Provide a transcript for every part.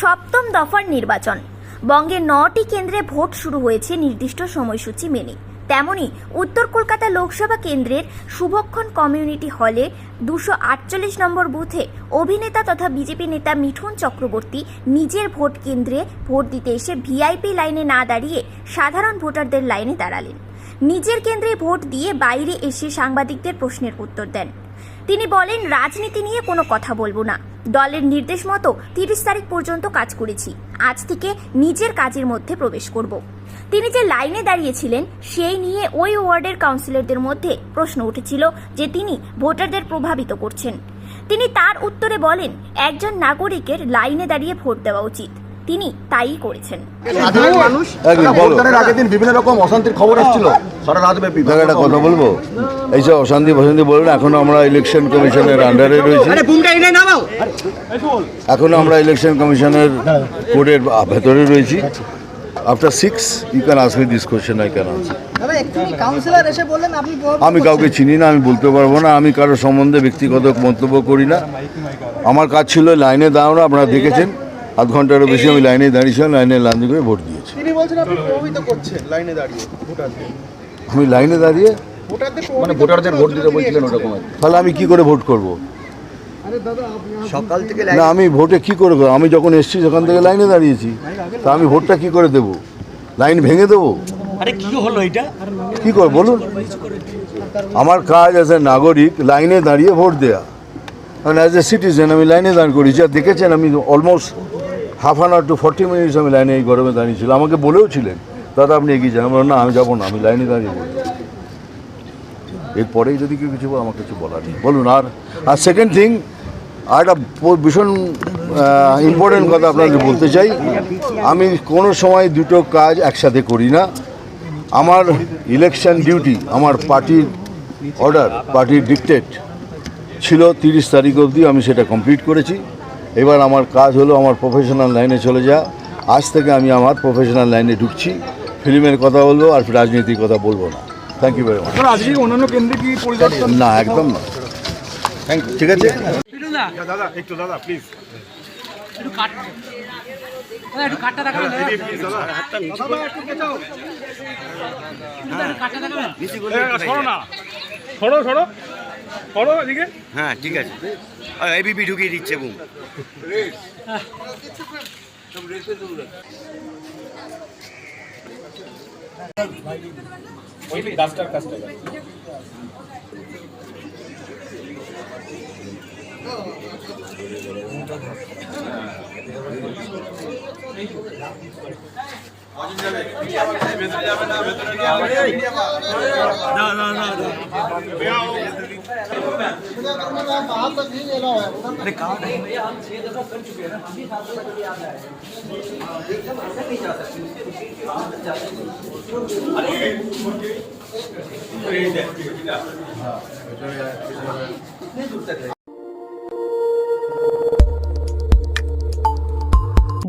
সপ্তম দফার নির্বাচন। বঙ্গের 9টি কেন্দ্রে ভোট শুরু হয়েছে নির্দিষ্ট সময়সূচি মেনে। তেমনি উত্তর কলকাতা লোকসভা কেন্দ্রের শুভক্ষণ কমিউনিটি হলে 248 নম্বর বুথে অভিনেতা তথা বিজেপি নেতা মিঠুন চক্রবর্তী নিজের ভোট কেন্দ্রে ভোট দিতে এসে ভিআইপি লাইনে না দাঁড়িয়ে সাধারণ ভোটারদের লাইনে দাঁড়ালেন। নিজের কেন্দ্রে ভোট দিয়ে বাইরে এসে সাংবাদিকদের প্রশ্নের উত্তর দেন। তিনি বলেন, রাজনীতি নিয়ে কোনো কথা বলবো না, দলের নির্দেশ মতো 30 তারিখ পর্যন্ত কাজ করেছি, আজ থেকে নিজের কাজের মধ্যে প্রবেশ করব। তিনি যে লাইনে দাঁড়িয়েছিলেন সেই নিয়ে ওই ওয়ার্ডের কাউন্সিলরদের মধ্যে প্রশ্ন উঠেছিল যে তিনি ভোটারদের প্রভাবিত করছেন। তিনি তার উত্তরে বলেন, একজন নাগরিকের লাইনে দাঁড়িয়ে ভোট দেওয়া উচিত, তিনি তাই করেছেন। সাধারণ মানুষ ভোটদানের আগের দিন বিভিন্ন রকম অশান্তির খবর আসছিল সারা রাতব্যাপী। একটা কথা বলবো, এইসব অশান্তি বলুন, এখনো আমরা ইলেকশন কমিশনের আন্ডারে রয়েছি, এখনো আমরা ইলেকশন কমিশনের কোডের ভেতরে রয়েছি। After 6 you can ask me this question, I can answer. আমি কাউকে চিনি না, আমি বলতে পারবো না, আমি কারোর সম্বন্ধে ব্যক্তিগত মন্তব্য করি না। আমার কাজ ছিল লাইনে দাঁড়ানো, আপনারা দেখেছেন আধ ঘন্টারও বেশি আমি লাইনে দাঁড়িয়েছিলাম, লাইনে লাইন করে ভোট দিয়েছি। তিনি বলছেন আপনি প্রভাবিত করছেন লাইনে দাঁড়িয়ে ভোটারদের। আমি লাইনে দাঁড়িয়ে মানে ভোটারদের ভোট দিতে বলছিলেন ওরকম। তাহলে আমি কি করে ভোট করব? সকাল থেকে না, আমি ভোটে কি করে করবো? আমি যখন এসেছি সেখান থেকে লাইনে দাঁড়িয়েছি, তা আমি ভোটটা কি করে দেবো? লাইন ভেঙে দেবো? আরে কি হলো এটা? কি করে বলুন? আমার কাজ অ্যাজ এ নাগরিক লাইনে দাঁড়িয়ে ভোট দেওয়া, কারণ অ্যাজ এ সিটিজেন আমি লাইনে দাঁড়িয়ে করেছি। আর দেখেছেন আমি almost half an hour to 40 minutes আমি লাইনে এই গরমে দাঁড়িয়েছিলাম। আমাকে বলেও ছিলেন, দাদা আপনি এগিয়ে যান। আমি না, আমি যাবো না, আমি লাইনে দাঁড়িয়ে বলবো। এরপরেই যদি কেউ কিছু আমার কিছু বলার নেই, বলুন। আর সেকেন্ড থিং, আর একটা ভীষণ ইম্পর্টেন্ট কথা আপনাদের বলতে চাই, আমি কোনো সময় দুটো কাজ একসাথে করি না। আমার ইলেকশন ডিউটি, আমার পার্টির অর্ডার, পার্টির ডিকটেট ছিল 30 তারিখ অবধি, আমি সেটা কমপ্লিট করেছি। এবার আমার কাজ হলো আমার প্রফেশনাল লাইনে চলে যাওয়া। আজ থেকে আমি আমার প্রফেশনাল লাইনে ঢুকছি, ফিল্মের কথা বলবো আর রাজনীতির কথা বলবো না। Thank you very much. অন্যান্য কেন্দ্রে কি পরিদর্শন? না, একদম না। থ্যাংক ইউ, ঠিক আছে। দাদা একটু, দাদা প্লিজ একটু কাট, একটু কাটটা দেখাবেন দাদা, কাটটা দেখাবেন। সরো না, সরো সরো সরো এদিকে। হ্যাঁ ঠিক আছে, এবিপি ঢুকিয়ে দিচ্ছে বুম।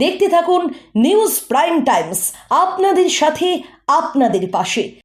দেখতে থাকুন নিউজ প্রাইম টাইমস, আপনাদের সাথে আপনাদের পাশে।